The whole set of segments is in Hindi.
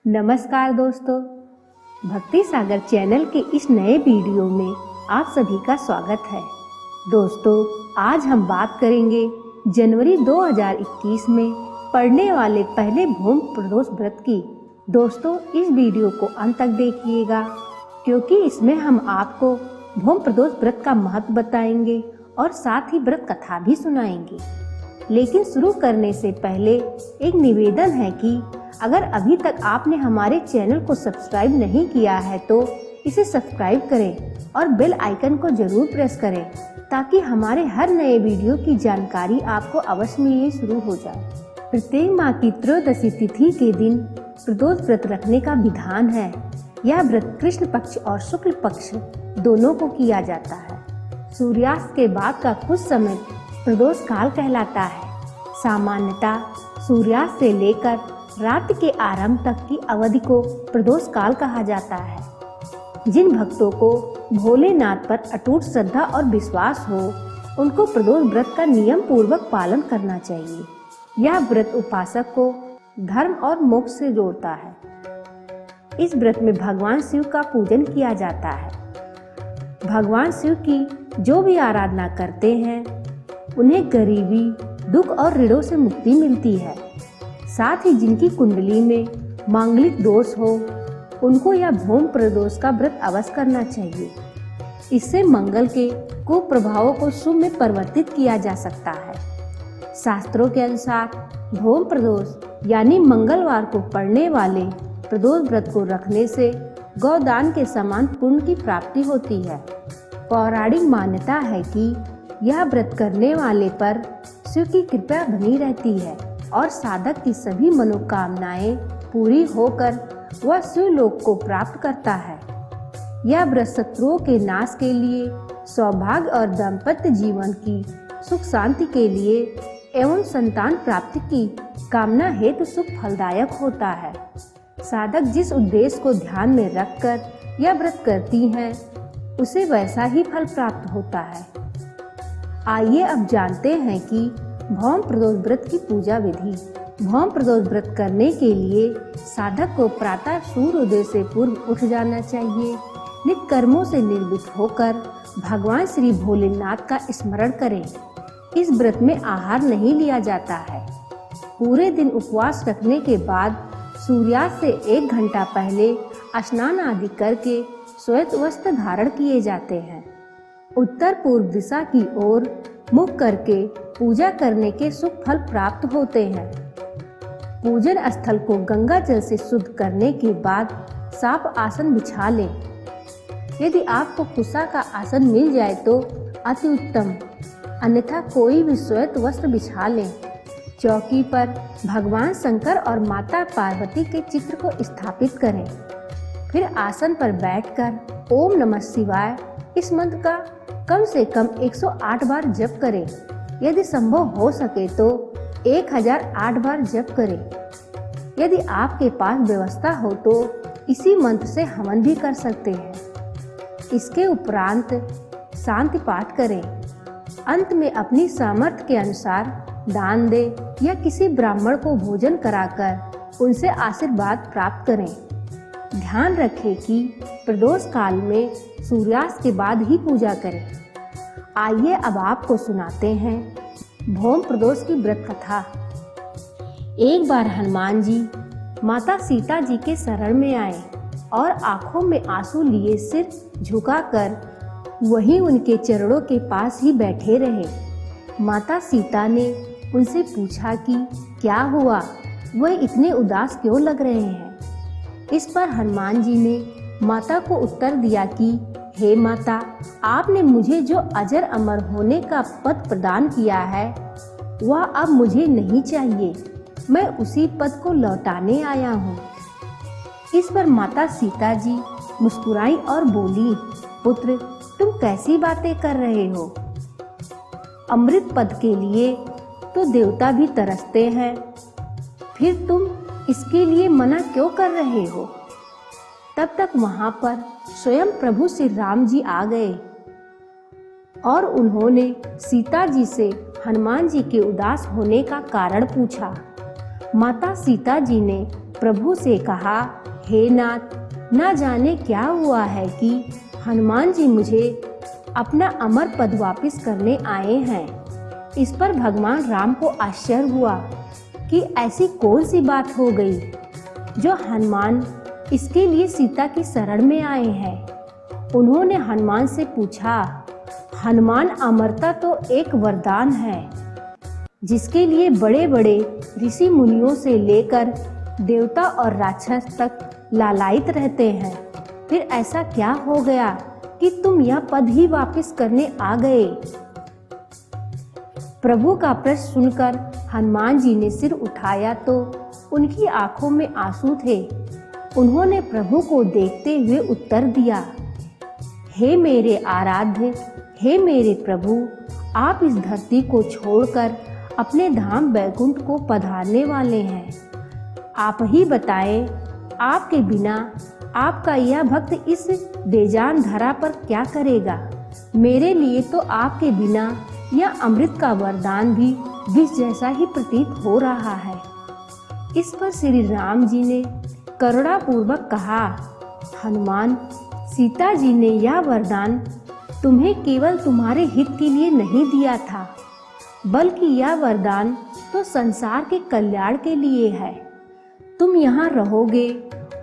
नमस्कार दोस्तों, भक्ति सागर चैनल के इस नए वीडियो में आप सभी का स्वागत है। दोस्तों, आज हम बात करेंगे जनवरी 2021 में पड़ने वाले पहले भौम प्रदोष व्रत की। दोस्तों, इस वीडियो को अंत तक देखिएगा क्योंकि इसमें हम आपको भौम प्रदोष व्रत का महत्व बताएंगे और साथ ही व्रत कथा भी सुनाएंगे। लेकिन शुरू करने से पहले एक निवेदन है कि अगर अभी तक आपने हमारे चैनल को सब्सक्राइब नहीं किया है तो इसे सब्सक्राइब करें और बेल आइकन को जरूर प्रेस करें ताकि हमारे हर नए वीडियो की जानकारी आपको अवश्य मिलनी शुरू हो जाए। प्रत्येक माह की त्रयोदशी तिथि के दिन प्रदोष व्रत रखने का विधान है। यह व्रत कृष्ण पक्ष और शुक्ल पक्ष दोनों को किया जाता है। सूर्यास्त के बाद का कुछ समय प्रदोष काल कहलाता है। सामान्यतः सूर्यास्त से लेकर रात के आरंभ तक की अवधि को प्रदोष काल कहा जाता है। जिन भक्तों को भोलेनाथ पर अटूट श्रद्धा और विश्वास हो, उनको प्रदोष व्रत का नियम पूर्वक पालन करना चाहिए। यह व्रत उपासक को धर्म और मोक्ष से जोड़ता है। इस व्रत में भगवान शिव का पूजन किया जाता है। भगवान शिव की जो भी आराधना करते हैं उन्हें गरीबी, दुख और ऋणों से मुक्ति मिलती है। साथ ही जिनकी कुंडली में मांगलिक दोष हो, उनको यह भौम प्रदोष का व्रत अवश्य करना चाहिए। इससे मंगल के कुप्रभावों को शुभ में परिवर्तित किया जा सकता है। शास्त्रों के अनुसार भौम प्रदोष यानी मंगलवार को पड़ने वाले प्रदोष व्रत को रखने से गौदान के समान पुण्य की प्राप्ति होती है। पौराणिक मान्यता है कि यह व्रत करने वाले पर शिव की कृपा बनी रहती है और साधक की सभी मनोकामनाएं पूरी होकर वह शिवलोक को प्राप्त करता है। यह व्रत शत्रुओं के नाश के लिए, सौभाग्य और दाम्पत्य जीवन की सुख शांति के लिए एवं संतान प्राप्ति की कामना हेतु सुख फलदायक होता है। साधक जिस उद्देश्य को ध्यान में रखकर यह व्रत करती हैं, उसे वैसा ही फल प्राप्त होता है। आइए अब जानते हैं कि भौम प्रदोष व्रत की पूजा विधि। भौम प्रदोष व्रत करने के लिए साधक को प्रातः सूर्योदय से पूर्व उठ जाना चाहिए। नित्य कर्मों से निर्वृत्त होकर भगवान श्री भोलेनाथ का स्मरण करें। इस व्रत में आहार नहीं लिया जाता है। पूरे दिन उपवास रखने के बाद सूर्यास्त से 1 घंटा पहले स्नान आदि करके श्वेत वस्त्र धारण किए जाते हैं। उत्तर पूर्व दिशा की ओर मुख करके पूजा करने के सुख फल प्राप्त होते हैं। पूजन स्थल को गंगा जल से शुद्ध करने के बाद साफ आसन बिछा लें। यदि आपको कुशा का आसन मिल जाए तो अति उत्तम, अन्यथा कोई भी श्वेत वस्त्र बिछा लें। चौकी पर भगवान शंकर और माता पार्वती के चित्र को स्थापित करें। फिर आसन पर बैठकर ओम नमः शिवाय इस मंत्र का कम से कम 108 बार जप करें। यदि संभव हो सके तो 1008 बार जप करें। यदि आपके पास व्यवस्था हो तो इसी मंत्र से हवन भी कर सकते हैं। इसके उपरांत शांति पाठ करें। अंत में अपनी सामर्थ्य के अनुसार दान दें या किसी ब्राह्मण को भोजन कराकर उनसे आशीर्वाद प्राप्त करें। ध्यान रखें कि प्रदोष काल में सूर्यास्त के बाद ही पूजा करें। आइए अब आपको सुनाते हैं भौम प्रदोष की व्रत कथा। एक बार हनुमान जी माता सीता जी के शरण में आए और आंखों में आंसू लिए सिर झुकाकर वहीं उनके चरणों के पास ही बैठे रहे। माता सीता ने उनसे पूछा कि क्या हुआ, वह इतने उदास क्यों लग रहे हैं। इस पर हनुमान जी ने माता को उत्तर दिया कि हे माता, आपने मुझे जो अजर अमर होने का पद प्रदान किया है वह अब मुझे नहीं चाहिए। मैं उसी पद को लौटाने आया हूँ। इस पर माता सीता जी मुस्कुराई और बोली, पुत्र, तुम कैसी बातें कर रहे हो। अमृत पद के लिए तो देवता भी तरसते हैं, फिर तुम इसके लिए मना क्यों कर रहे हो। तब तक वहां पर स्वयं प्रभु श्री राम जी आ गए और उन्होंने सीता जी से हनुमान जी के उदास होने का कारण पूछा। माता सीता जी ने प्रभु से कहा, हे नाथ, ना जाने क्या हुआ है कि हनुमान जी मुझे अपना अमर पद वापस करने आए हैं। इस पर भगवान राम को आश्चर्य हुआ कि ऐसी कौन सी बात हो गई जो हनुमान इसके लिए सीता की शरण में आए हैं। उन्होंने हनुमान से पूछा, हनुमान, अमरता तो एक वरदान है जिसके लिए बड़े बड़े ऋषि मुनियों से लेकर देवता और राक्षस तक लालायित रहते हैं। फिर ऐसा क्या हो गया कि तुम यह पद ही वापस करने आ गए? प्रभु का प्रश्न सुनकर हनुमान जी ने सिर उठाया तो उनकी आंखों में आंसू थे। उन्होंने प्रभु को देखते हुए उत्तर दिया, हे मेरे आराध्य, हे मेरे प्रभु, आप इस धरती को छोड़कर अपने धाम बैकुंठ को पधारने वाले हैं। आप ही बताएं, आपके बिना आपका यह भक्त इस बेजान धरा पर क्या करेगा? मेरे लिए तो आपके बिना यह अमृत का वरदान भी विष जैसा ही प्रतीत हो रहा है। इस पर श्री राम जी ने करुणापूर्वक कहा, हनुमान, सीता जी ने यह वरदान तुम्हें केवल तुम्हारे हित के लिए नहीं दिया था, बल्कि यह वरदान तो संसार के कल्याण के लिए है। तुम यहाँ रहोगे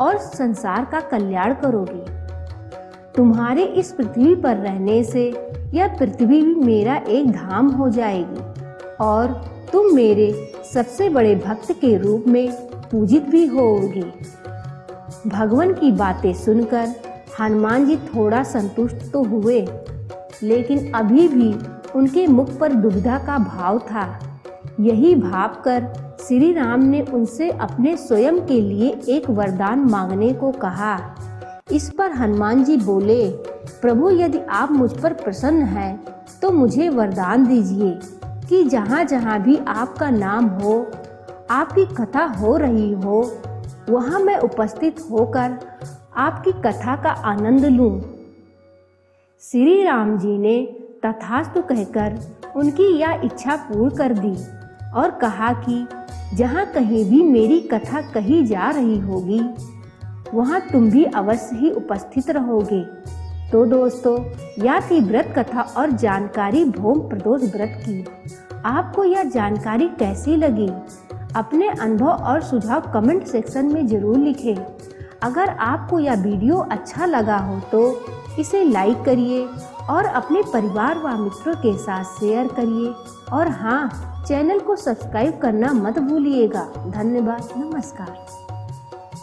और संसार का कल्याण करोगे। तुम्हारे इस पृथ्वी पर रहने से यह पृथ्वी भी मेरा एक धाम हो जाएगी और तुम मेरे सबसे बड़े भक्त के रूप में पूजित भी होोगे। भगवान की बातें सुनकर हनुमान जी थोड़ा संतुष्ट तो हुए, लेकिन अभी भी उनके मुख पर दुविधा का भाव था। यही भावकर श्री राम ने उनसे अपने स्वयं के लिए एक वरदान मांगने को कहा। इस पर हनुमान जी बोले, प्रभु, यदि आप मुझ पर प्रसन्न हैं तो मुझे वरदान दीजिए कि जहाँ जहाँ भी आपका नाम हो, आपकी कथा हो रही हो, वहाँ मैं उपस्थित होकर आपकी कथा का आनंद लूं। श्री राम जी ने तथास्तु कहकर उनकी यह इच्छा पूर्ण कर दी और कहा कि जहाँ कहीं भी मेरी कथा कही जा रही होगी, वहाँ तुम भी अवश्य ही उपस्थित रहोगे। तो दोस्तों, यह थी व्रत कथा और जानकारी भौम प्रदोष व्रत की। आपको यह जानकारी कैसी लगी? अपने अनुभव और सुझाव कमेंट सेक्शन में जरूर लिखें। अगर आपको यह वीडियो अच्छा लगा हो तो इसे लाइक करिए और अपने परिवार व मित्रों के साथ शेयर करिए। और हाँ, चैनल को सब्सक्राइब करना मत भूलिएगा। धन्यवाद। नमस्कार।